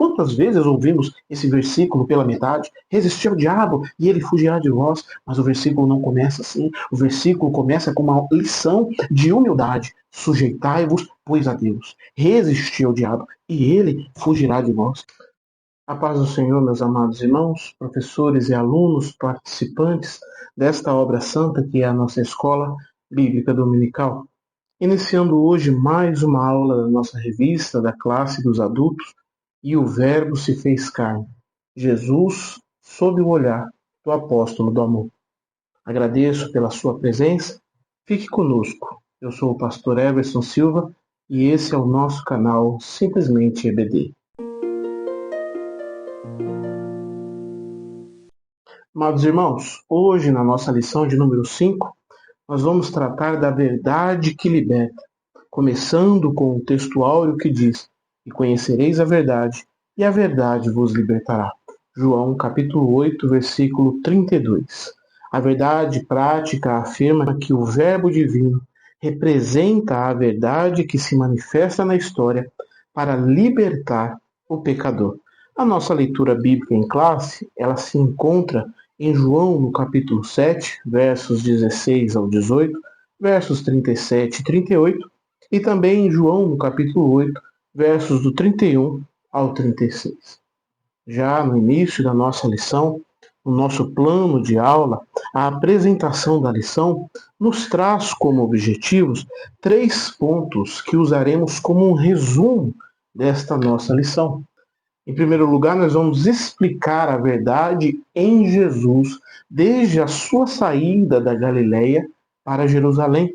Quantas vezes ouvimos esse versículo pela metade? Resistir ao diabo e ele fugirá de vós. Mas o versículo não começa assim. O versículo começa com uma lição de humildade. Sujeitai-vos, pois, a Deus. Resistir ao diabo e ele fugirá de vós. A paz do Senhor, meus amados irmãos, professores e alunos, participantes desta obra santa que é a nossa Escola Bíblica Dominical. Iniciando hoje mais uma aula da nossa revista da classe dos adultos, e o Verbo se fez carne. Jesus sob o olhar do apóstolo do amor. Agradeço pela sua presença. Fique conosco. Eu sou o pastor Everson Silva e esse é o nosso canal Simplesmente EBD. Amados irmãos, hoje na nossa lição de número 5, nós vamos tratar da verdade que liberta, começando com o texto áureo que diz: e conhecereis a verdade, e a verdade vos libertará. João capítulo 8, versículo 32. A verdade prática afirma que o Verbo divino representa a verdade que se manifesta na história para libertar o pecador. A nossa leitura bíblica em classe, ela se encontra em João, no capítulo 7, versos 16 ao 18, versos 37 e 38, e também em João, no capítulo 8, versos do 31 ao 36. Já no início da nossa lição, o nosso plano de aula, a apresentação da lição, nos traz como objetivos 3 pontos que usaremos como um resumo desta nossa lição. Em primeiro lugar, nós vamos explicar a verdade em Jesus desde a sua saída da Galileia para Jerusalém.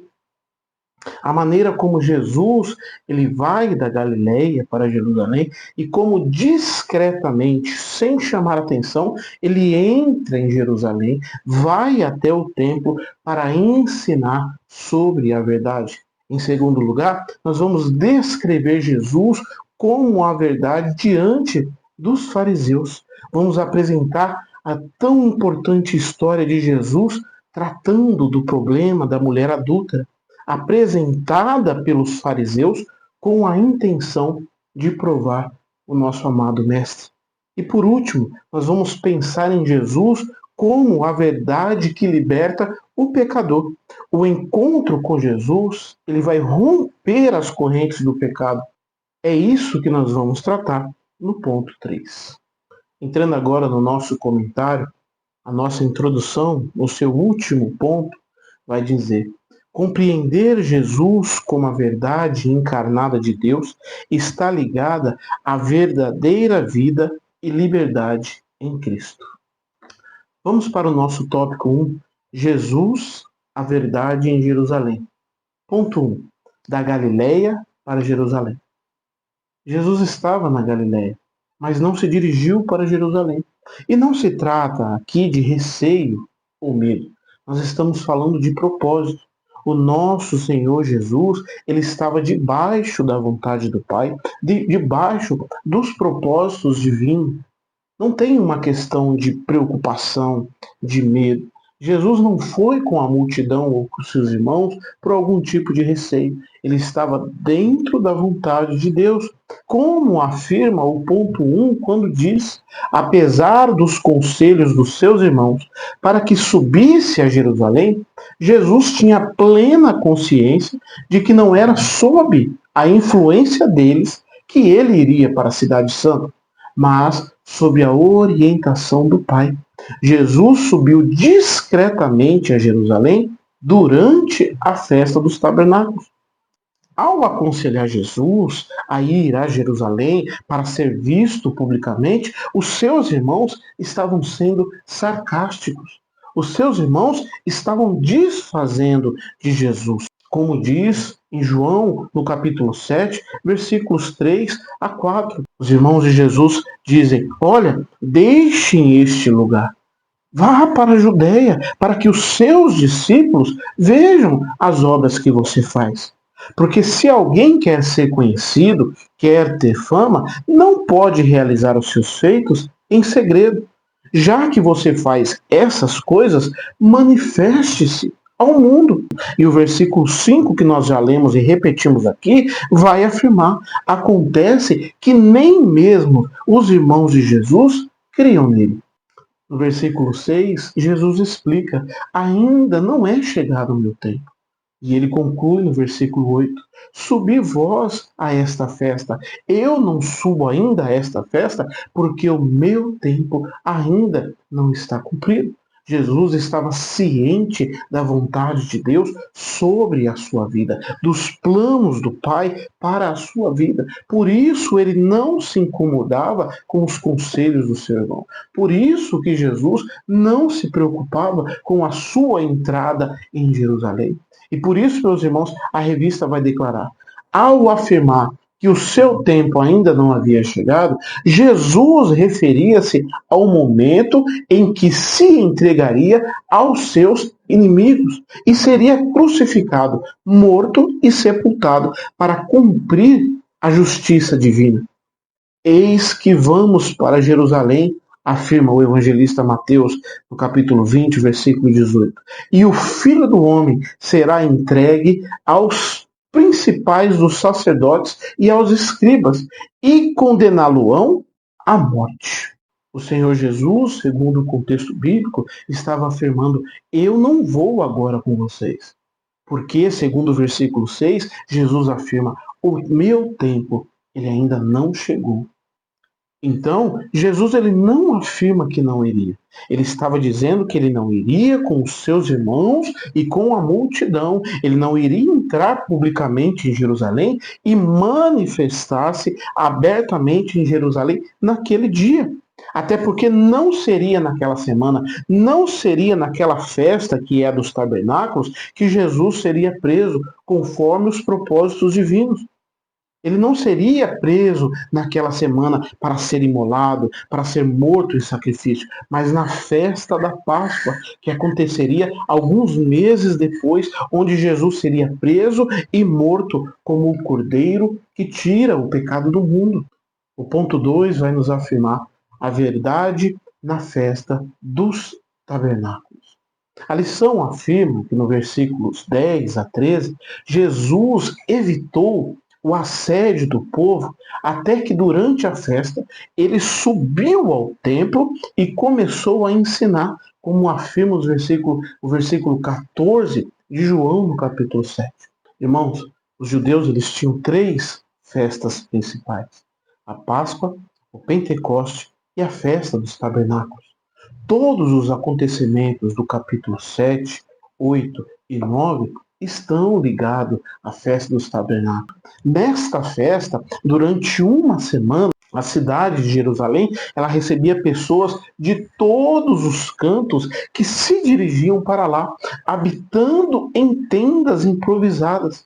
A maneira como Jesus ele vai da Galileia para Jerusalém e como discretamente, sem chamar atenção, ele entra em Jerusalém, vai até o templo para ensinar sobre a verdade. Em segundo lugar, nós vamos descrever Jesus como a verdade diante dos fariseus. Vamos apresentar a tão importante história de Jesus tratando do problema da mulher adúltera, apresentada pelos fariseus com a intenção de provar o nosso amado Mestre. E por último, nós vamos pensar em Jesus como a verdade que liberta o pecador. O encontro com Jesus, ele vai romper as correntes do pecado. É isso que nós vamos tratar no ponto 3. Entrando agora no nosso comentário, a nossa introdução, no seu último ponto, vai dizer: compreender Jesus como a verdade encarnada de Deus está ligada à verdadeira vida e liberdade em Cristo. Vamos para o nosso tópico 1, Jesus, a verdade em Jerusalém. Ponto 1, da Galileia para Jerusalém. Jesus estava na Galileia, mas não se dirigiu para Jerusalém. E não se trata aqui de receio ou medo. Nós estamos falando de propósito. O nosso Senhor Jesus, ele estava debaixo da vontade do Pai, debaixo dos propósitos divinos. Não tem uma questão de preocupação, de medo. Jesus não foi com a multidão ou com seus irmãos por algum tipo de receio. Ele estava dentro da vontade de Deus. Como afirma o ponto 1 quando diz: apesar dos conselhos dos seus irmãos para que subisse a Jerusalém, Jesus tinha plena consciência de que não era sob a influência deles que ele iria para a cidade santa, mas sob a orientação do Pai. Jesus subiu discretamente a Jerusalém durante a festa dos tabernáculos. Ao aconselhar Jesus a ir a Jerusalém para ser visto publicamente, os seus irmãos estavam sendo sarcásticos. Os seus irmãos estavam desfazendo de Jesus. Como diz em João, no capítulo 7, versículos 3 a 4. Os irmãos de Jesus dizem: olha, deixem este lugar. Vá para a Judeia, para que os seus discípulos vejam as obras que você faz. Porque se alguém quer ser conhecido, quer ter fama, não pode realizar os seus feitos em segredo. Já que você faz essas coisas, manifeste-se. ao mundo. E o versículo 5 que nós já lemos e repetimos aqui, vai afirmar: acontece que nem mesmo os irmãos de Jesus criam nele. No versículo 6, Jesus explica: ainda não é chegado o meu tempo. E ele conclui no versículo 8: subi vós a esta festa. Eu não subo ainda a esta festa, porque o meu tempo ainda não está cumprido. Jesus estava ciente da vontade de Deus sobre a sua vida, dos planos do Pai para a sua vida. Por isso ele não se incomodava com os conselhos do seu irmão. Por isso que Jesus não se preocupava com a sua entrada em Jerusalém. E por isso, meus irmãos, a revista vai declarar: ao afirmar que o seu tempo ainda não havia chegado, Jesus referia-se ao momento em que se entregaria aos seus inimigos e seria crucificado, morto e sepultado para cumprir a justiça divina. Eis que vamos para Jerusalém, afirma o evangelista Mateus, no capítulo 20, versículo 18. E o Filho do Homem será entregue aos principais dos sacerdotes e aos escribas, e condená-lo-ão à morte. O Senhor Jesus, segundo o contexto bíblico, estava afirmando: eu não vou agora com vocês. Porque, segundo o versículo 6, Jesus afirma: o meu tempo ele ainda não chegou. Então, Jesus ele não afirma que não iria. Ele estava dizendo que ele não iria com os seus irmãos e com a multidão. Ele não iria entrar publicamente em Jerusalém e manifestar-se abertamente em Jerusalém naquele dia. Até porque não seria naquela semana, não seria naquela festa que é a dos tabernáculos que Jesus seria preso conforme os propósitos divinos. Ele não seria preso naquela semana para ser imolado, para ser morto em sacrifício, mas na festa da Páscoa, que aconteceria alguns meses depois, onde Jesus seria preso e morto como o cordeiro que tira o pecado do mundo. O ponto 2 vai nos afirmar a verdade na festa dos tabernáculos. A lição afirma que no versículos 10 a 13, Jesus evitou o assédio do povo, até que durante a festa ele subiu ao templo e começou a ensinar, como afirma o versículo 14 de João, no capítulo 7. Irmãos, os judeus eles tinham 3 festas principais: a Páscoa, o Pentecoste e a festa dos tabernáculos. Todos os acontecimentos do capítulo 7, 8 e 9 estão ligados à festa dos tabernáculos. Nesta festa, durante uma semana, a cidade de Jerusalém, ela recebia pessoas de todos os cantos que se dirigiam para lá, habitando em tendas improvisadas.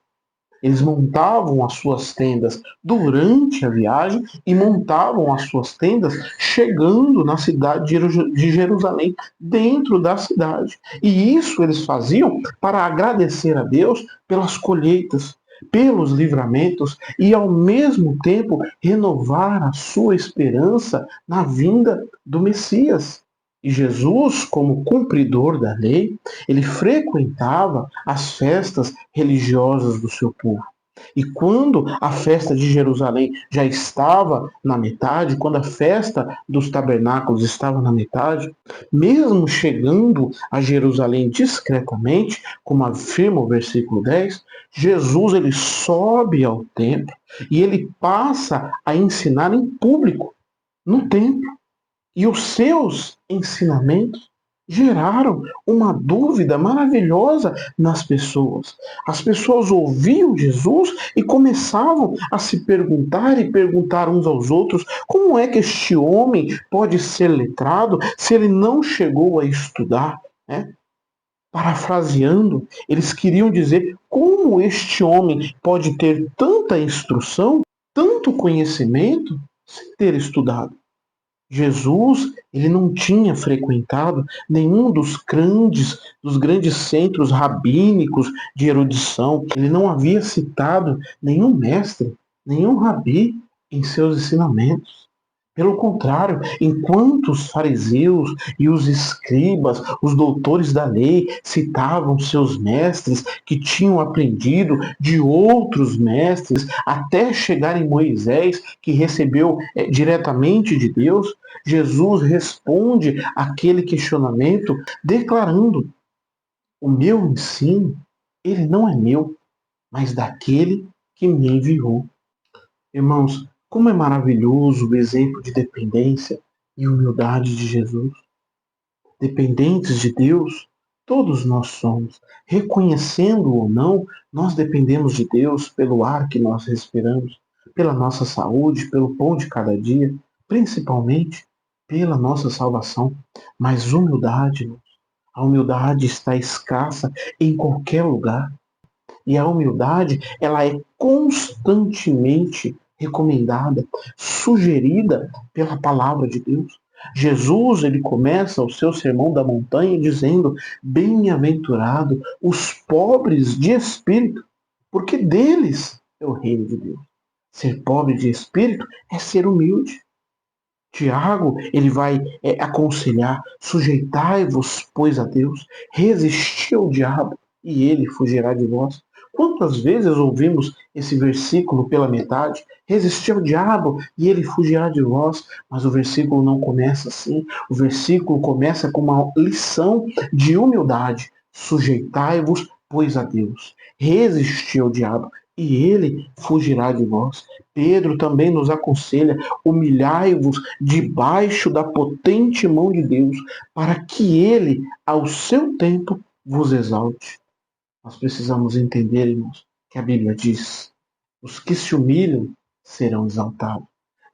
Eles montavam as suas tendas durante a viagem e montavam as suas tendas chegando na cidade de Jerusalém, dentro da cidade. E isso eles faziam para agradecer a Deus pelas colheitas, pelos livramentos e, ao mesmo tempo, renovar a sua esperança na vinda do Messias. E Jesus, como cumpridor da lei, ele frequentava as festas religiosas do seu povo. E quando a festa de Jerusalém já estava na metade, quando a festa dos tabernáculos estava na metade, mesmo chegando a Jerusalém discretamente, como afirma o versículo 10, Jesus ele sobe ao templo e ele passa a ensinar em público no templo. E os seus ensinamentos geraram uma dúvida maravilhosa nas pessoas. As pessoas ouviam Jesus e começavam a se perguntar e perguntar uns aos outros: como é que este homem pode ser letrado se ele não chegou a estudar, né? Parafraseando, eles queriam dizer: como este homem pode ter tanta instrução, tanto conhecimento, sem ter estudado? Jesus, ele não tinha frequentado nenhum dos grandes centros rabínicos de erudição. Ele não havia citado nenhum mestre, nenhum rabi em seus ensinamentos. Pelo contrário, enquanto os fariseus e os escribas, os doutores da lei, citavam seus mestres que tinham aprendido de outros mestres, até chegar em Moisés, que recebeu diretamente de Deus, Jesus responde àquele questionamento declarando: o meu ensino, ele não é meu, mas daquele que me enviou. Irmãos, como é maravilhoso o exemplo de dependência e humildade de Jesus. Dependentes de Deus, todos nós somos. Reconhecendo ou não, nós dependemos de Deus pelo ar que nós respiramos, pela nossa saúde, pelo pão de cada dia, principalmente pela nossa salvação. Mas humildade, a humildade está escassa em qualquer lugar. E a humildade, ela é constantemente recomendada, sugerida pela palavra de Deus. Jesus, ele começa o seu sermão da montanha dizendo: bem-aventurado os pobres de espírito, porque deles é o reino de Deus. Ser pobre de espírito é ser humilde. Tiago, ele vai aconselhar: sujeitai-vos, pois, a Deus, resisti ao diabo, e ele fugirá de vós. Quantas vezes ouvimos esse versículo pela metade? Resistir ao diabo e ele fugirá de vós. Mas o versículo não começa assim. O versículo começa com uma lição de humildade. Sujeitai-vos, pois, a Deus. Resisti ao diabo e ele fugirá de vós. Pedro também nos aconselha: humilhai-vos debaixo da potente mão de Deus, para que ele, ao seu tempo, vos exalte. Nós precisamos entender, irmãos, que a Bíblia diz: os que se humilham serão exaltados.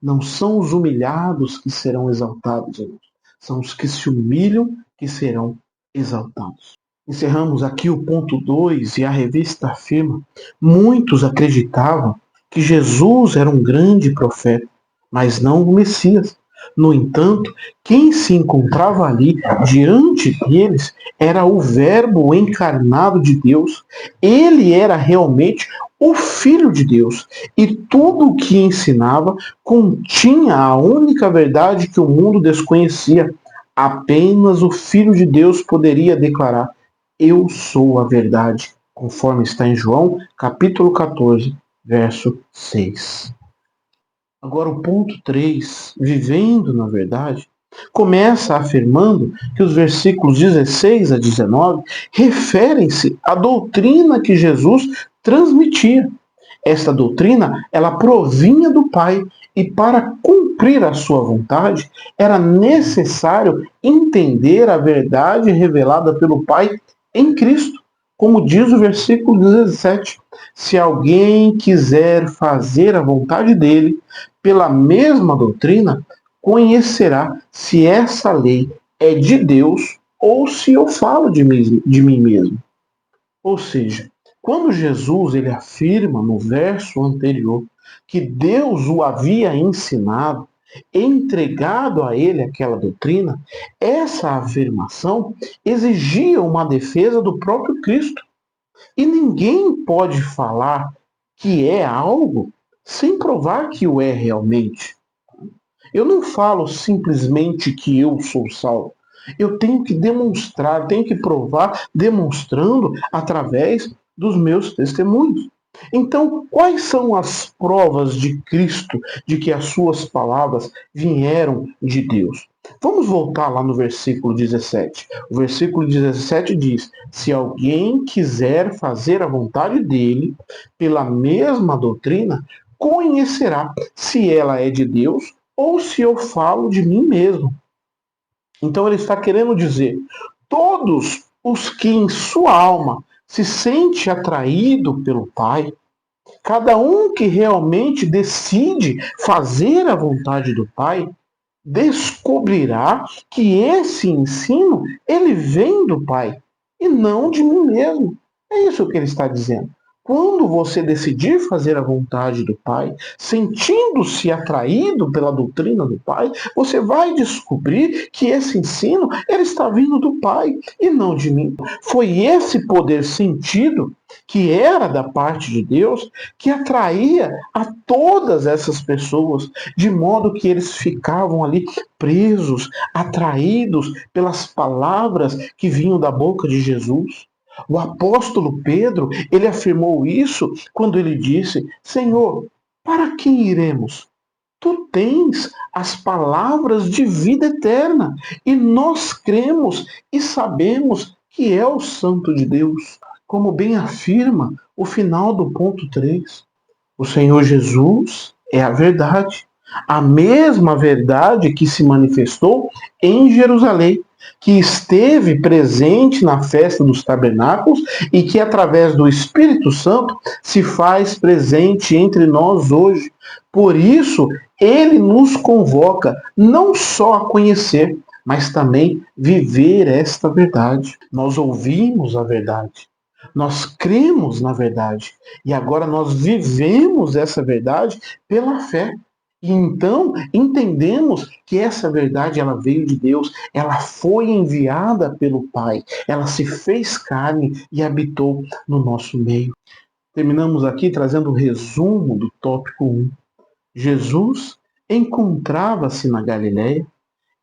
Não são os humilhados que serão exaltados, irmãos. São os que se humilham que serão exaltados. Encerramos aqui o ponto 2 e a revista afirma: muitos acreditavam que Jesus era um grande profeta, mas não o Messias. No entanto, quem se encontrava ali diante deles era o Verbo encarnado de Deus. Ele era realmente o Filho de Deus, e tudo o que ensinava continha a única verdade que o mundo desconhecia. Apenas o Filho de Deus poderia declarar: eu sou a verdade, conforme está em João, capítulo 14, verso 6. Agora o ponto 3, vivendo na verdade, começa afirmando que os versículos 16 a 19 referem-se à doutrina que Jesus transmitia. Esta doutrina, ela provinha do Pai, e para cumprir a sua vontade, era necessário entender a verdade revelada pelo Pai em Cristo. Como diz o versículo 17, se alguém quiser fazer a vontade dele, pela mesma doutrina, conhecerá se essa lei é de Deus ou se eu falo de mim mesmo. Ou seja, quando Jesus ele afirma no verso anterior que Deus o havia ensinado, entregado a ele aquela doutrina, essa afirmação exigia uma defesa do próprio Cristo. E ninguém pode falar que é algo sem provar que o é realmente. Eu não falo simplesmente que eu sou salvo. Eu tenho que demonstrar, tenho que provar, demonstrando através dos meus testemunhos. Então, quais são as provas de Cristo de que as suas palavras vieram de Deus? Vamos voltar lá no versículo 17. O versículo 17 diz: se alguém quiser fazer a vontade dele, pela mesma doutrina, conhecerá se ela é de Deus ou se eu falo de mim mesmo. Então ele está querendo dizer: todos os que em sua alma se sente atraído pelo Pai, cada um que realmente decide fazer a vontade do Pai, descobrirá que esse ensino ele vem do Pai e não de mim mesmo. É isso que ele está dizendo. Quando você decidir fazer a vontade do Pai, sentindo-se atraído pela doutrina do Pai, você vai descobrir que esse ensino ele está vindo do Pai e não de mim. Foi esse poder sentido que era da parte de Deus que atraía a todas essas pessoas, de modo que eles ficavam ali presos, atraídos pelas palavras que vinham da boca de Jesus. O apóstolo Pedro, ele afirmou isso quando ele disse: Senhor, para quem iremos? Tu tens as palavras de vida eterna e nós cremos e sabemos que é o Santo de Deus. Como bem afirma o final do ponto 3. O Senhor Jesus é a verdade. A mesma verdade que se manifestou em Jerusalém, que esteve presente na festa dos tabernáculos e que, através do Espírito Santo, se faz presente entre nós hoje. Por isso, ele nos convoca não só a conhecer, mas também viver esta verdade. Nós ouvimos a verdade. Nós cremos na verdade e agora nós vivemos essa verdade pela fé. E então entendemos que essa verdade ela veio de Deus, ela foi enviada pelo Pai, ela se fez carne e habitou no nosso meio. Terminamos aqui trazendo o resumo do tópico 1. Jesus encontrava-se na Galiléia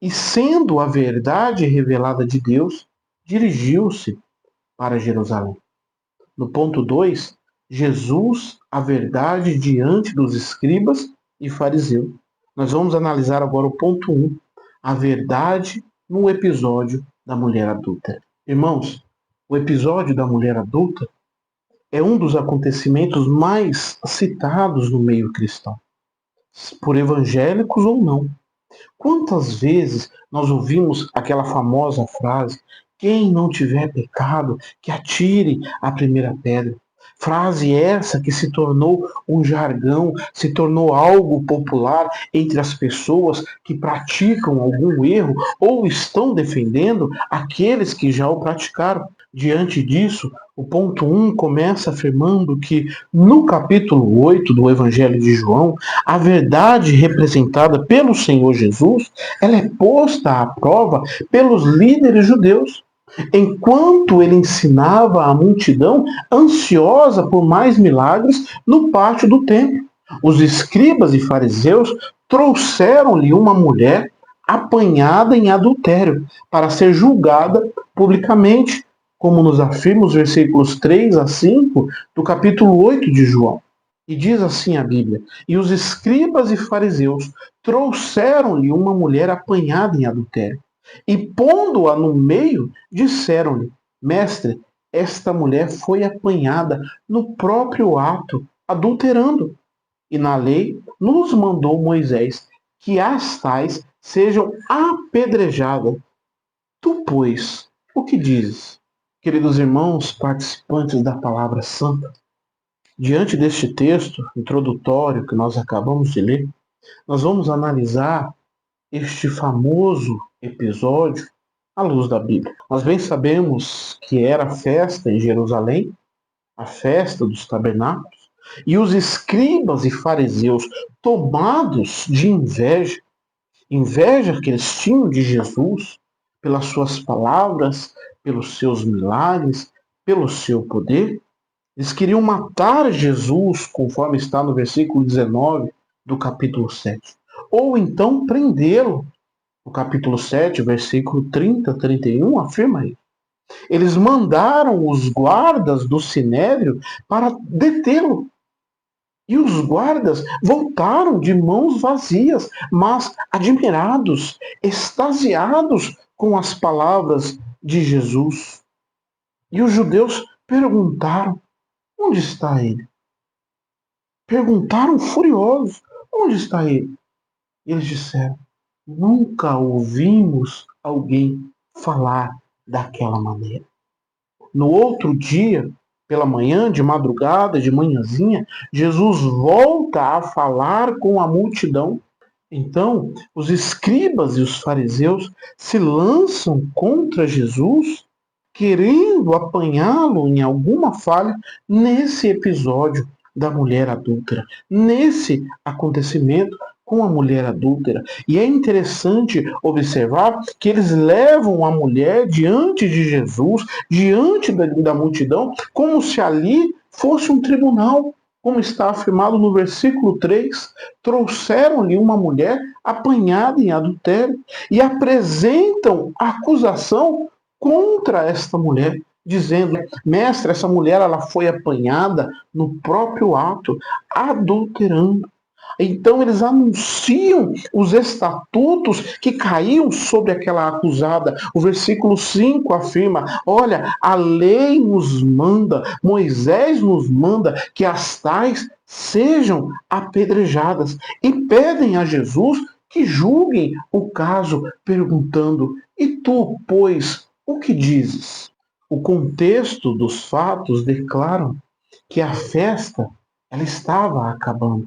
e, sendo a verdade revelada de Deus, dirigiu-se para Jerusalém. No ponto 2, Jesus, a verdade diante dos escribas e fariseus. Nós vamos analisar agora o ponto 1, a verdade no episódio da mulher adúltera. Irmãos, o episódio da mulher adúltera é um dos acontecimentos mais citados no meio cristão, por evangélicos ou não. Quantas vezes nós ouvimos aquela famosa frase: quem não tiver pecado, que atire a primeira pedra. Frase essa que se tornou um jargão, se tornou algo popular entre as pessoas que praticam algum erro ou estão defendendo aqueles que já o praticaram. Diante disso, o ponto 1 começa afirmando que no capítulo 8 do Evangelho de João, a verdade representada pelo Senhor Jesus, ela é posta à prova pelos líderes judeus. Enquanto ele ensinava a multidão ansiosa por mais milagres no pátio do templo, os escribas e fariseus trouxeram-lhe uma mulher apanhada em adultério para ser julgada publicamente, como nos afirma os versículos 3 a 5 do capítulo 8 de João. E diz assim a Bíblia: e os escribas e fariseus trouxeram-lhe uma mulher apanhada em adultério. E pondo-a no meio, disseram-lhe: Mestre, esta mulher foi apanhada no próprio ato, adulterando. E na lei nos mandou Moisés que as tais sejam apedrejadas. Tu, pois, o que dizes? Queridos irmãos, participantes da Palavra Santa, diante deste texto introdutório que nós acabamos de ler, nós vamos analisar este famoso episódio à luz da Bíblia. Nós bem sabemos que era a festa em Jerusalém, a festa dos tabernáculos, e os escribas e fariseus, tomados de inveja, inveja que eles tinham de Jesus, pelas suas palavras, pelos seus milagres, pelo seu poder, eles queriam matar Jesus, conforme está no versículo 19 do capítulo 7. Ou então prendê-lo. O capítulo 7, versículo 30 a 31, afirma isso. Eles mandaram os guardas do sinédrio para detê-lo. E os guardas voltaram de mãos vazias, mas admirados, extasiados com as palavras de Jesus. E os judeus perguntaram: onde está ele? Perguntaram furiosos: onde está ele? E eles disseram: nunca ouvimos alguém falar daquela maneira. No outro dia, pela manhã, de madrugada, de manhãzinha, Jesus volta a falar com a multidão. Então, os escribas e os fariseus se lançam contra Jesus querendo apanhá-lo em alguma falha nesse episódio da mulher adúltera, nesse acontecimento com a mulher adúltera. E é interessante observar que eles levam a mulher diante de Jesus, diante da multidão, como se ali fosse um tribunal. Como está afirmado no versículo 3, trouxeram-lhe uma mulher apanhada em adultério e apresentam a acusação contra esta mulher, dizendo: mestre, essa mulher ela foi apanhada no próprio ato, adulterando. Então eles anunciam os estatutos que caíam sobre aquela acusada. O versículo 5 afirma: olha, a lei nos manda, Moisés nos manda que as tais sejam apedrejadas. E pedem a Jesus que julguem o caso, perguntando: e tu, pois, o que dizes? O contexto dos fatos declaram que a festa ela estava acabando.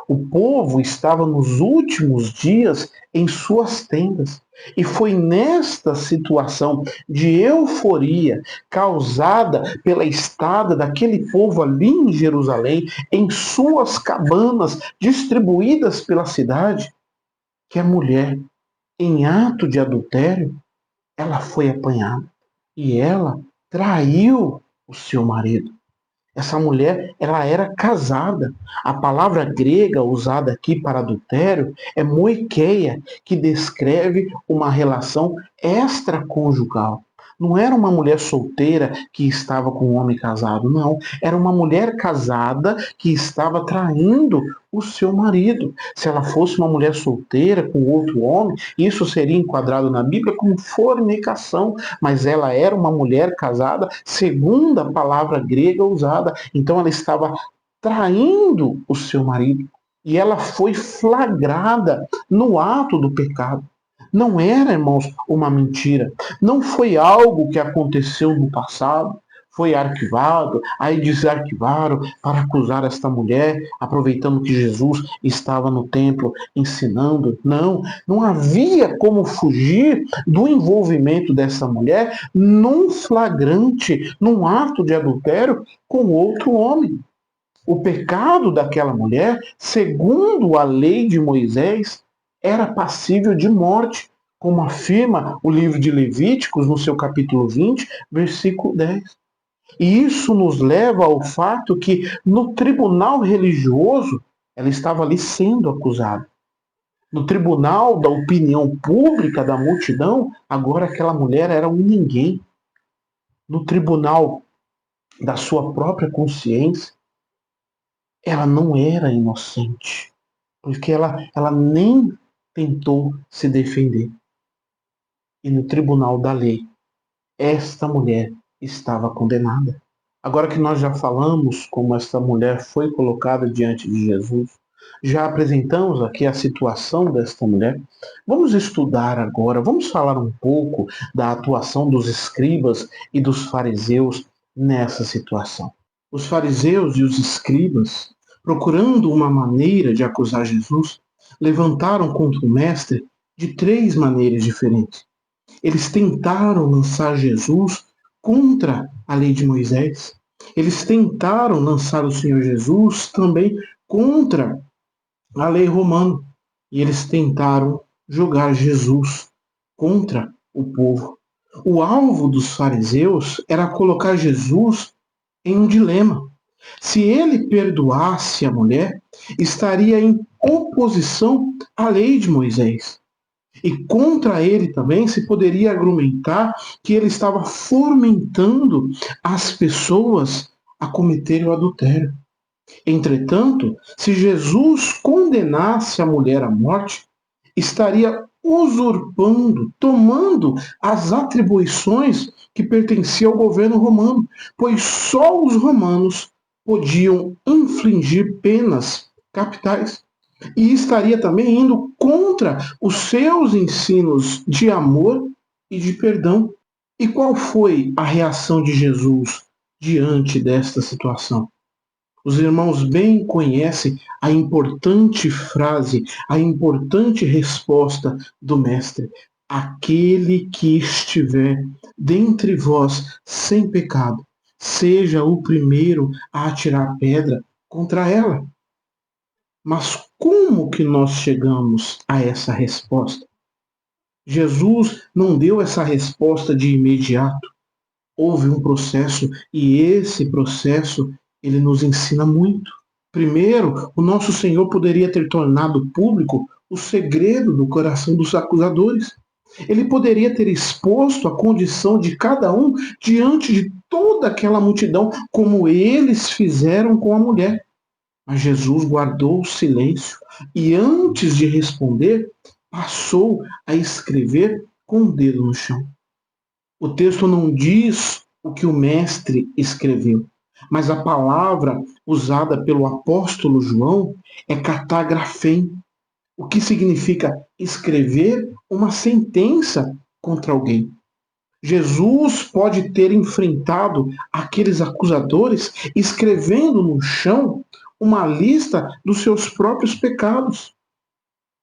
O povo estava nos últimos dias em suas tendas. E foi nesta situação de euforia causada pela estada daquele povo ali em Jerusalém, em suas cabanas distribuídas pela cidade, que a mulher, em ato de adultério, ela foi apanhada e ela traiu o seu marido. Essa mulher, ela era casada. A palavra grega usada aqui para adultério é moikeia, que descreve uma relação extraconjugal. Não era uma mulher solteira que estava com um homem casado, não. Era uma mulher casada que estava traindo o seu marido. Se ela fosse uma mulher solteira com outro homem, isso seria enquadrado na Bíblia como fornicação, mas ela era uma mulher casada segundo a palavra grega usada. Então ela estava traindo o seu marido e ela foi flagrada no ato do pecado. Não era, irmãos, uma mentira. Não foi algo que aconteceu no passado. Foi arquivado, aí desarquivaram para acusar esta mulher, aproveitando que Jesus estava no templo ensinando. Não, não havia como fugir do envolvimento dessa mulher num flagrante, num ato de adultério com outro homem. O pecado daquela mulher, segundo a lei de Moisés, era passível de morte, como afirma o livro de Levíticos, no seu capítulo 20, versículo 10. E isso nos leva ao fato que, no tribunal religioso, ela estava ali sendo acusada. No tribunal da opinião pública da multidão, agora aquela mulher era um ninguém. No tribunal da sua própria consciência, ela não era inocente, porque ela nem tentou se defender. E no tribunal da lei, esta mulher estava condenada. Agora que nós já falamos como esta mulher foi colocada diante de Jesus, já apresentamos aqui a situação desta mulher, vamos estudar agora, vamos falar um pouco da atuação dos escribas e dos fariseus nessa situação. Os fariseus e os escribas, procurando uma maneira de acusar Jesus, levantaram contra o mestre de três maneiras diferentes. Eles tentaram lançar Jesus contra a lei de Moisés. Eles tentaram lançar o Senhor Jesus também contra a lei romana. E eles tentaram jogar Jesus contra o povo. O alvo dos fariseus era colocar Jesus em um dilema. Se ele perdoasse a mulher, estaria em oposição à lei de Moisés. E contra ele também se poderia argumentar que ele estava fomentando as pessoas a cometerem o adultério. Entretanto, se Jesus condenasse a mulher à morte, estaria usurpando, tomando as atribuições que pertenciam ao governo romano, pois só os romanos podiam infligir penas capitais. E estaria também indo contra os seus ensinos de amor e de perdão. E qual foi a reação de Jesus diante desta situação? Os irmãos bem conhecem a importante frase, a importante resposta do Mestre. aquele que estiver dentre vós sem pecado, seja o primeiro a atirar pedra contra ela. Mas como que nós chegamos a essa resposta? Jesus não deu essa resposta de imediato. Houve um processo e esse processo ele nos ensina muito. Primeiro, o nosso Senhor poderia ter tornado público o segredo do coração dos acusadores. Ele poderia ter exposto a condição de cada um diante de toda aquela multidão, como eles fizeram com a mulher. Mas Jesus guardou o silêncio e, antes de responder, passou a escrever com o dedo no chão. O texto não diz o que o mestre escreveu, mas a palavra usada pelo apóstolo João é catagrafém, o que significa escrever uma sentença contra alguém. Jesus pode ter enfrentado aqueles acusadores escrevendo no chão uma lista dos seus próprios pecados.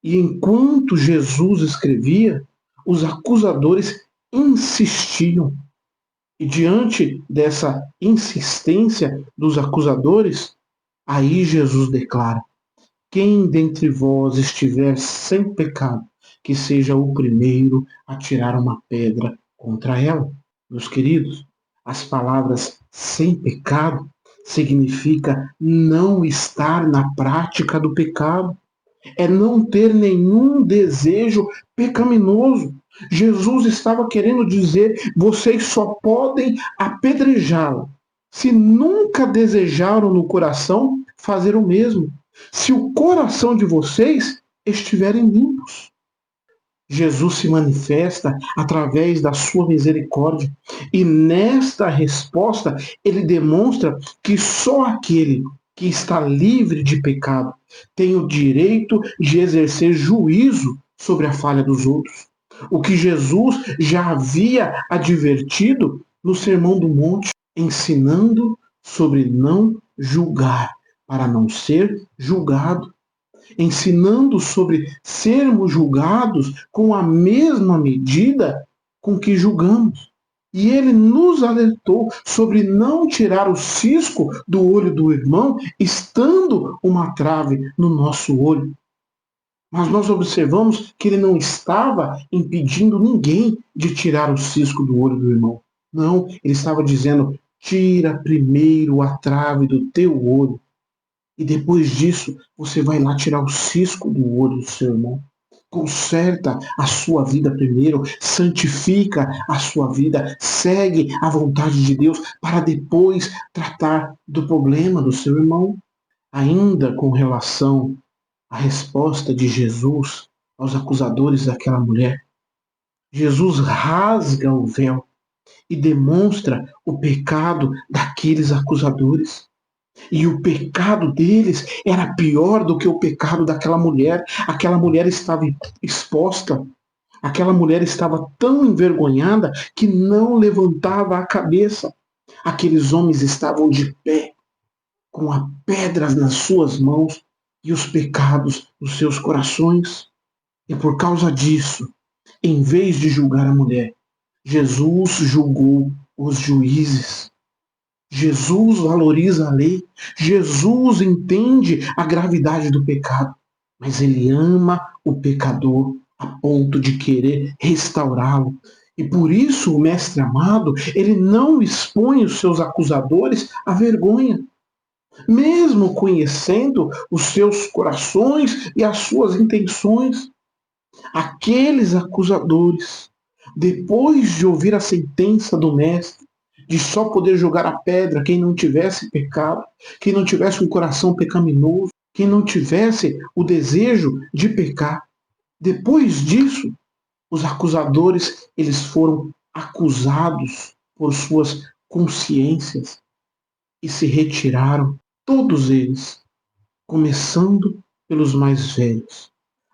E enquanto Jesus escrevia, os acusadores insistiam. E diante dessa insistência dos acusadores, aí Jesus declara: quem dentre vós estiver sem pecado, que seja o primeiro a tirar uma pedra contra ela. Meus queridos, as palavras sem pecado significa não estar na prática do pecado, é não ter nenhum desejo pecaminoso. Jesus estava querendo dizer: vocês só podem apedrejá-la se nunca desejaram no coração fazer o mesmo, se o coração de vocês estiverem limpos. Jesus se manifesta através da sua misericórdia e nesta resposta ele demonstra que só aquele que está livre de pecado tem o direito de exercer juízo sobre a falha dos outros. O que Jesus já havia advertido no Sermão do Monte, ensinando sobre não julgar, para não ser julgado, ensinando sobre sermos julgados com a mesma medida com que julgamos. E ele nos alertou sobre não tirar o cisco do olho do irmão, estando uma trave no nosso olho. Mas nós observamos que ele não estava impedindo ninguém de tirar o cisco do olho do irmão. Não, ele estava dizendo: tira primeiro a trave do teu olho. E depois disso, você vai lá tirar o cisco do olho do seu irmão. Conserta a sua vida primeiro, santifica a sua vida, segue a vontade de Deus para depois tratar do problema do seu irmão. Ainda com relação à resposta de Jesus aos acusadores daquela mulher, Jesus rasga o véu e demonstra o pecado daqueles acusadores. E o pecado deles era pior do que o pecado daquela mulher. Aquela mulher estava exposta. Aquela mulher estava tão envergonhada que não levantava a cabeça. Aqueles homens estavam de pé, com as pedras nas suas mãos e os pecados nos seus corações. E por causa disso, em vez de julgar a mulher, Jesus julgou os juízes. Jesus valoriza a lei, Jesus entende a gravidade do pecado, mas ele ama o pecador a ponto de querer restaurá-lo. E por isso o mestre amado, ele não expõe os seus acusadores à vergonha, mesmo conhecendo os seus corações e as suas intenções. Aqueles acusadores, depois de ouvir a sentença do mestre, de só poder jogar a pedra quem não tivesse pecado, quem não tivesse um coração pecaminoso, quem não tivesse o desejo de pecar. Depois disso, os acusadores, eles foram acusados por suas consciências e se retiraram, todos eles, começando pelos mais velhos.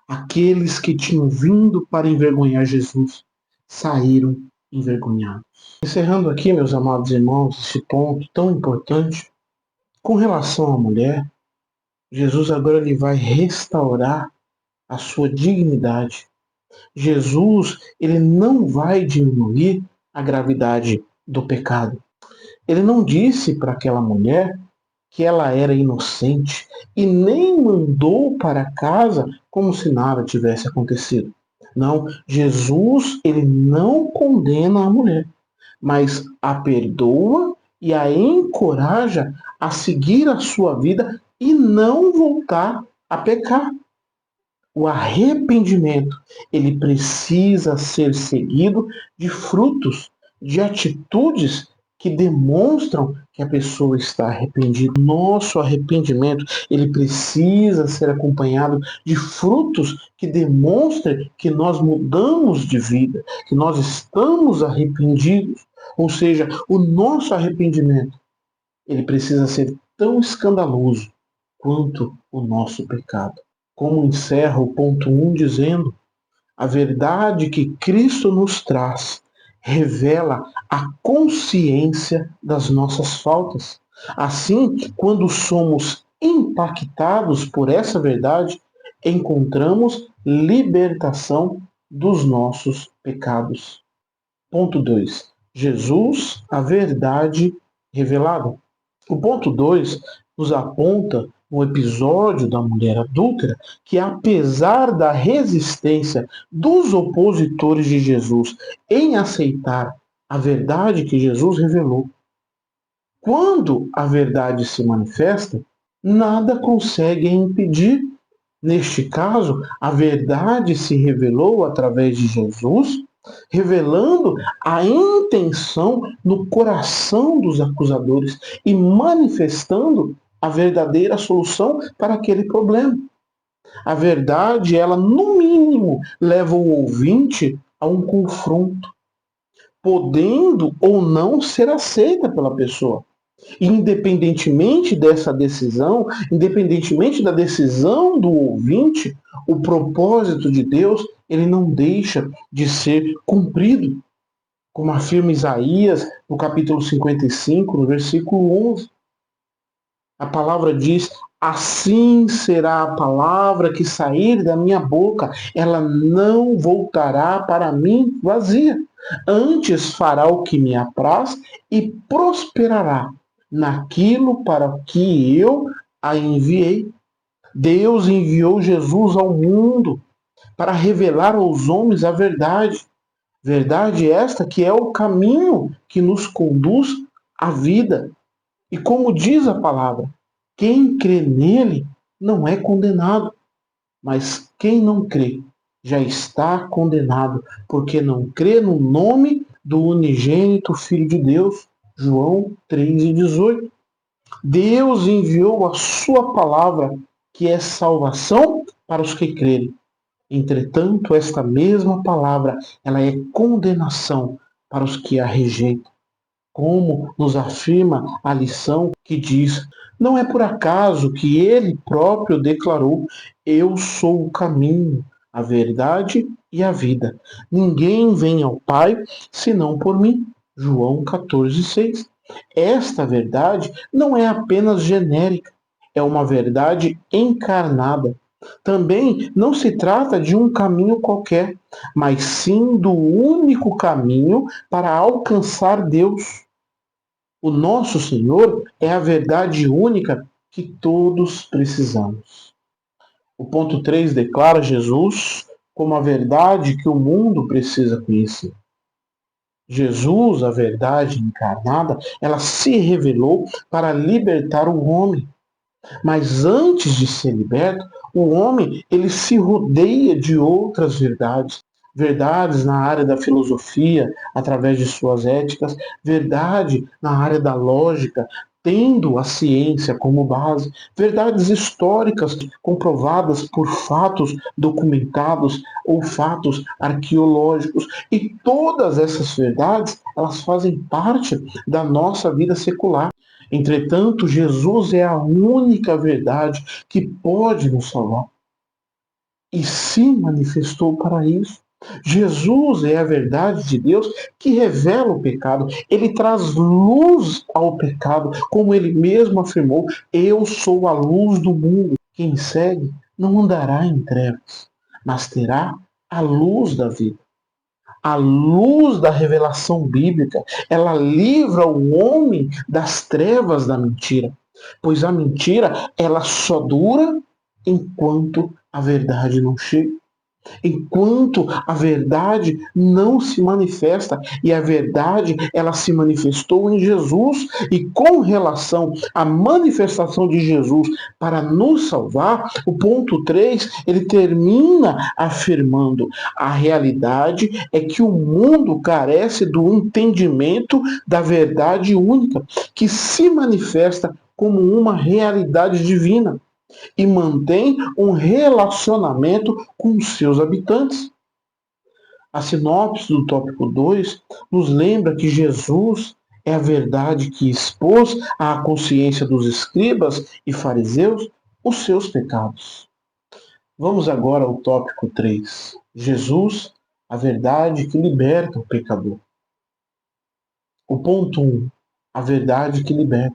Aqueles que tinham vindo para envergonhar Jesus saíram envergonhados. Encerrando aqui, meus amados irmãos, esse ponto tão importante, com relação à mulher, Jesus agora ele vai restaurar a sua dignidade Jesus, ele não vai diminuir a gravidade do pecado. Ele não disse para aquela mulher que ela era inocente e nem mandou para casa como se nada tivesse acontecido. Não, Jesus, ele não condena a mulher, mas a perdoa e a encoraja a seguir a sua vida e não voltar a pecar. O arrependimento, ele precisa ser seguido de frutos, de atitudes que demonstram que a pessoa está arrependida. Nosso arrependimento, ele precisa ser acompanhado de frutos que demonstrem que nós mudamos de vida, que nós estamos arrependidos. Ou seja, o nosso arrependimento, ele precisa ser tão escandaloso quanto o nosso pecado. Como encerra o ponto 1 dizendo, a verdade que Cristo nos traz revela a consciência das nossas faltas. Assim, quando somos impactados por essa verdade, encontramos libertação dos nossos pecados. Ponto 2. Jesus, a verdade revelada. O ponto 2 nos aponta no episódio da mulher adúltera que, apesar da resistência dos opositores de Jesus em aceitar a verdade que Jesus revelou, quando a verdade se manifesta, nada consegue impedir. Neste caso, a verdade se revelou através de Jesus, revelando a intenção no coração dos acusadores e manifestando a verdadeira solução para aquele problema. A verdade, ela no mínimo leva o ouvinte a um confronto, podendo ou não ser aceita pela pessoa. Independentemente dessa decisão, independentemente da decisão do ouvinte, o propósito de Deus, ele não deixa de ser cumprido. Como afirma Isaías, no capítulo 55, no versículo 11. A palavra diz, assim será a palavra que sair da minha boca, ela não voltará para mim vazia. Antes fará o que me apraz e prosperará naquilo para o que eu a enviei. Deus enviou Jesus ao mundo para revelar aos homens a verdade. Verdade esta que é o caminho que nos conduz à vida. E como diz a palavra, quem crê nele não é condenado, mas quem não crê já está condenado, porque não crê no nome do unigênito Filho de Deus. João 3,18. Deus enviou a sua palavra, que é salvação para os que crerem. Entretanto, esta mesma palavra, ela é condenação para os que a rejeitam. Como nos afirma a lição que diz, não é por acaso que ele próprio declarou, eu sou o caminho, a verdade e a vida. Ninguém vem ao Pai senão por mim. João 14,6. Esta verdade não é apenas genérica, é uma verdade encarnada. Também não se trata de um caminho qualquer, mas sim do único caminho para alcançar Deus. O nosso Senhor é a verdade única que todos precisamos. O ponto 3 declara Jesus como a verdade que o mundo precisa conhecer. Jesus, a verdade encarnada, ela se revelou para libertar o homem. Mas antes de ser liberto, o homem ele se rodeia de outras verdades. Verdades na área da filosofia, através de suas éticas, verdade na área da lógica, tendo a ciência como base, verdades históricas comprovadas por fatos documentados ou fatos arqueológicos. E todas essas verdades, elas fazem parte da nossa vida secular. Entretanto, Jesus é a única verdade que pode nos salvar. E se manifestou para isso. Jesus é a verdade de Deus que revela o pecado. Ele traz luz ao pecado, como ele mesmo afirmou, eu sou a luz do mundo. Quem segue não andará em trevas, mas terá a luz da vida. A luz da revelação bíblica, ela livra o homem das trevas da mentira. Pois a mentira, ela só dura enquanto a verdade não chega. Enquanto a verdade não se manifesta, e a verdade ela se manifestou em Jesus, e com relação à manifestação de Jesus para nos salvar, o ponto 3 ele termina afirmando: a realidade é que o mundo carece do entendimento da verdade única, que se manifesta como uma realidade divina e mantém um relacionamento com os seus habitantes. A sinopse do tópico 2 nos lembra que Jesus é a verdade que expôs à consciência dos escribas e fariseus os seus pecados. Vamos agora ao tópico 3. Jesus, a verdade que liberta o pecador. O ponto 1. A verdade que liberta.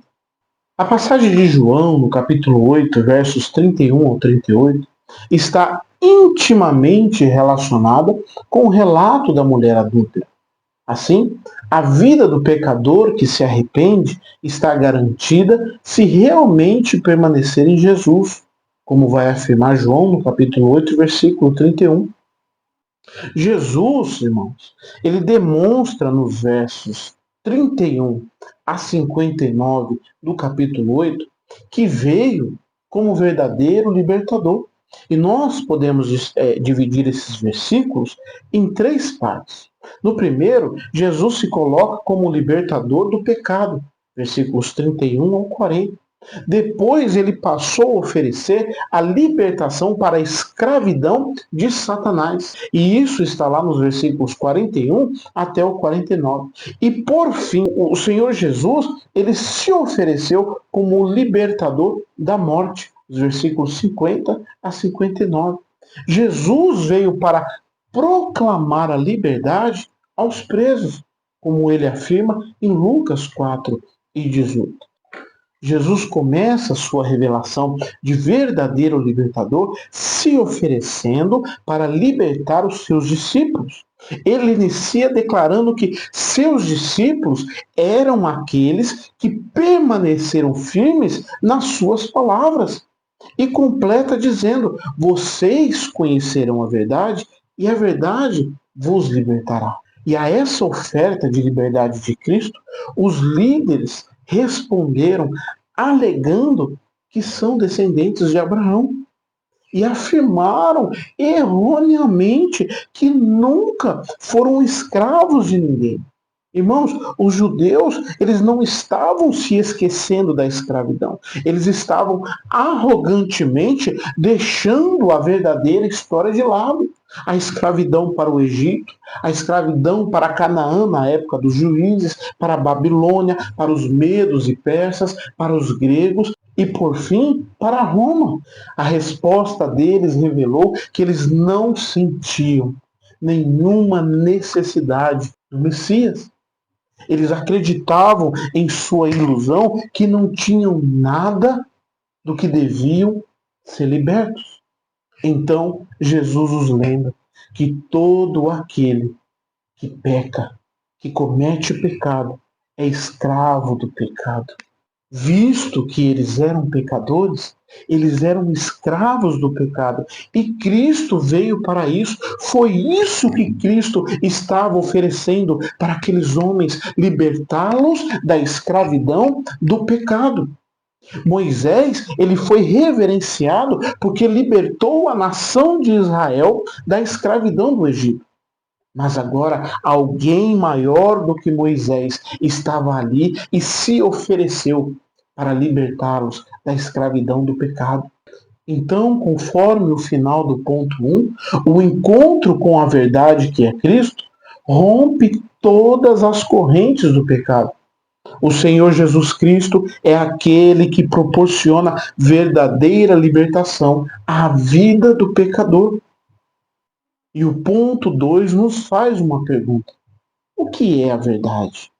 A passagem de João, no capítulo 8, versos 31 ao 38, está intimamente relacionada com o relato da mulher adúltera. Assim, a vida do pecador que se arrepende está garantida se realmente permanecer em Jesus, como vai afirmar João no capítulo 8, versículo 31. Jesus, irmãos, ele demonstra nos versos 31 a 59 do capítulo 8 que veio como verdadeiro libertador. E nós podemos dividir esses versículos em 3 partes. No primeiro, Jesus se coloca como libertador do pecado, versículos 31 ao 40. Depois ele passou a oferecer a libertação para a escravidão de Satanás. E isso está lá nos versículos 41 até o 49. E por fim, o Senhor Jesus, ele se ofereceu como libertador da morte. Os versículos 50 a 59. Jesus veio para proclamar a liberdade aos presos, como ele afirma em Lucas 4 e 18. Jesus começa sua revelação de verdadeiro libertador se oferecendo para libertar os seus discípulos. Ele inicia declarando que seus discípulos eram aqueles que permaneceram firmes nas suas palavras. E completa dizendo: vocês conhecerão a verdade e a verdade vos libertará. E a essa oferta de liberdade de Cristo, os líderes responderam alegando que são descendentes de Abraão e afirmaram erroneamente que nunca foram escravos de ninguém. Irmãos, os judeus, eles não estavam se esquecendo da escravidão. Eles estavam arrogantemente deixando a verdadeira história de lado. A escravidão para o Egito, a escravidão para Canaã na época dos juízes, para a Babilônia, para os medos e persas, para os gregos e, por fim, para Roma. A resposta deles revelou que eles não sentiam nenhuma necessidade do Messias. Eles acreditavam em sua ilusão que não tinham nada do que deviam ser libertos. Então, Jesus os lembra que todo aquele que peca, que comete pecado, é escravo do pecado. Visto que eles eram pecadores, eles eram escravos do pecado. E Cristo veio para isso. Foi isso que Cristo estava oferecendo para aqueles homens, libertá-los da escravidão do pecado. Moisés, ele foi reverenciado porque libertou a nação de Israel da escravidão do Egito. Mas agora alguém maior do que Moisés estava ali e se ofereceu para libertá-los da escravidão do pecado. Então, conforme o final do ponto 1, o encontro com a verdade que é Cristo rompe todas as correntes do pecado. O Senhor Jesus Cristo é aquele que proporciona verdadeira libertação à vida do pecador. E o ponto 2 nos faz uma pergunta: o que é a verdade?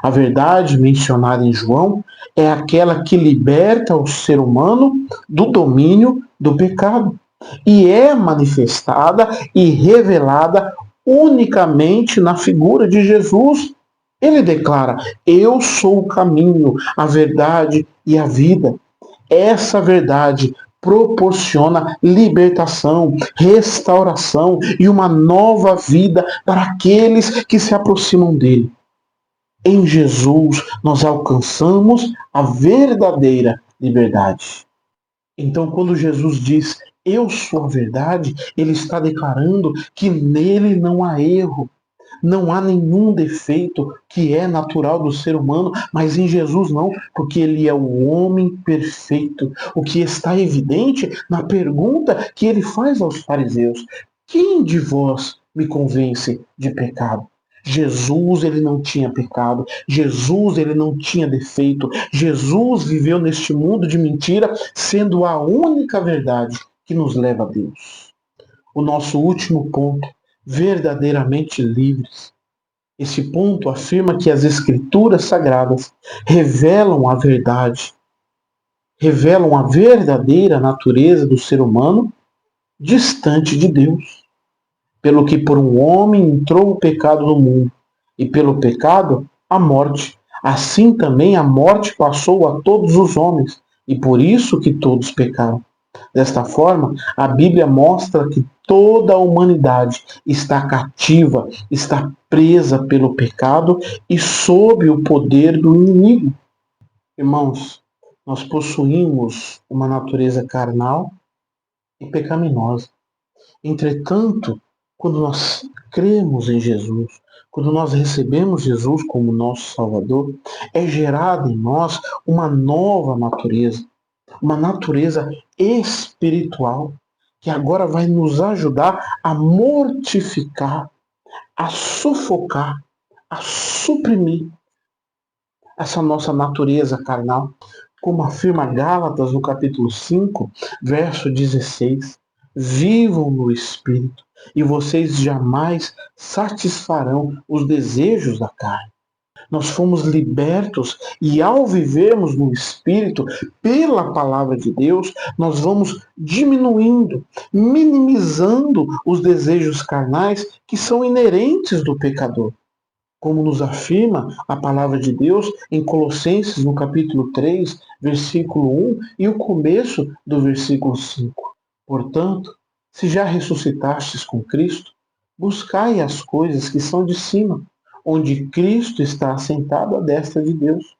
A verdade mencionada em João é aquela que liberta o ser humano do domínio do pecado. e é manifestada e revelada unicamente na figura de Jesus. Ele declara: eu sou o caminho, a verdade e a vida. Essa verdade proporciona libertação, restauração e uma nova vida para aqueles que se aproximam dele. Em Jesus nós alcançamos a verdadeira liberdade. Então, quando Jesus diz, eu sou a verdade, ele está declarando que nele não há erro, não há nenhum defeito que é natural do ser humano, mas em Jesus não, porque ele é o homem perfeito. O que está evidente na pergunta que ele faz aos fariseus: quem de vós me convence de pecado? Jesus, ele não tinha pecado. Jesus, ele não tinha defeito. Jesus viveu neste mundo de mentira, sendo a única verdade que nos leva a Deus. O nosso último ponto: verdadeiramente livres. Esse ponto afirma que as escrituras sagradas revelam a verdade, revelam a verdadeira natureza do ser humano distante de Deus. Pelo que por um homem entrou o pecado no mundo, e pelo pecado a morte. Assim também a morte passou a todos os homens, e por isso que todos pecaram. Desta forma, a Bíblia mostra que toda a humanidade está cativa, está presa pelo pecado e sob o poder do inimigo. Irmãos, nós possuímos uma natureza carnal e pecaminosa. Entretanto, quando nós cremos em Jesus, quando nós recebemos Jesus como nosso Salvador, é gerada em nós uma natureza espiritual, que agora vai nos ajudar a mortificar, a sufocar, a suprimir essa nossa natureza carnal, como afirma Gálatas no capítulo 5, verso 16. Vivam no Espírito, e vocês jamais satisfarão os desejos da carne. Nós fomos libertos e ao vivermos no Espírito, pela palavra de Deus, nós vamos diminuindo, minimizando os desejos carnais que são inerentes do pecador. Como nos afirma a palavra de Deus em Colossenses, no capítulo 3, versículo 1 e o começo do versículo 5. Portanto, se já ressuscitastes com Cristo, buscai as coisas que são de cima, onde Cristo está assentado à destra de Deus.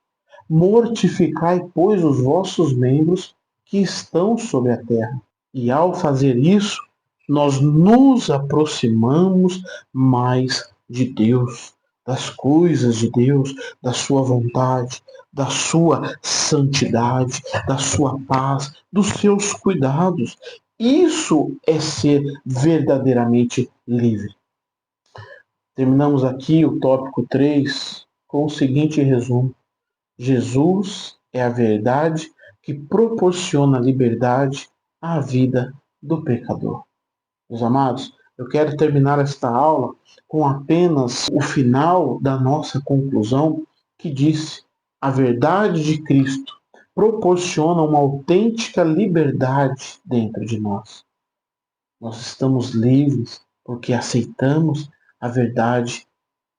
Mortificai, pois, os vossos membros que estão sobre a terra. E ao fazer isso, nós nos aproximamos mais de Deus, das coisas de Deus, da sua vontade, da sua santidade, da sua paz, dos seus cuidados. Isso é ser verdadeiramente livre. Terminamos aqui o tópico 3 com o seguinte resumo: Jesus é a verdade que proporciona liberdade à vida do pecador. Meus amados, eu quero terminar esta aula com apenas o final da nossa conclusão, que disse: a verdade de Cristo proporciona uma autêntica liberdade dentro de nós. Nós estamos livres porque aceitamos a verdade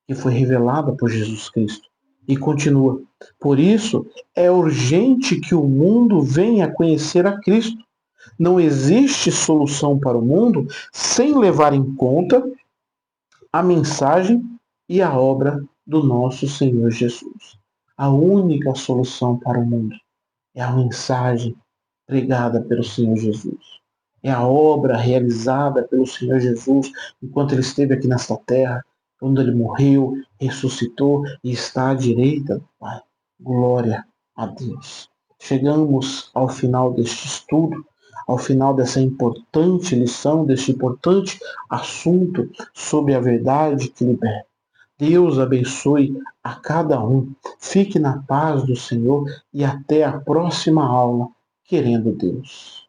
que foi revelada por Jesus Cristo. E continua: por isso é urgente que o mundo venha a conhecer a Cristo. Não existe solução para o mundo sem levar em conta a mensagem e a obra do nosso Senhor Jesus. A única solução para o mundo é a mensagem pregada pelo Senhor Jesus. É a obra realizada pelo Senhor Jesus enquanto ele esteve aqui nesta terra, quando ele morreu, ressuscitou e está à direita do Pai. Glória a Deus. Chegamos ao final deste estudo, ao final dessa importante lição, deste importante assunto sobre a verdade que liberta. Deus abençoe a cada um. Fique na paz do Senhor e até a próxima aula, querendo Deus.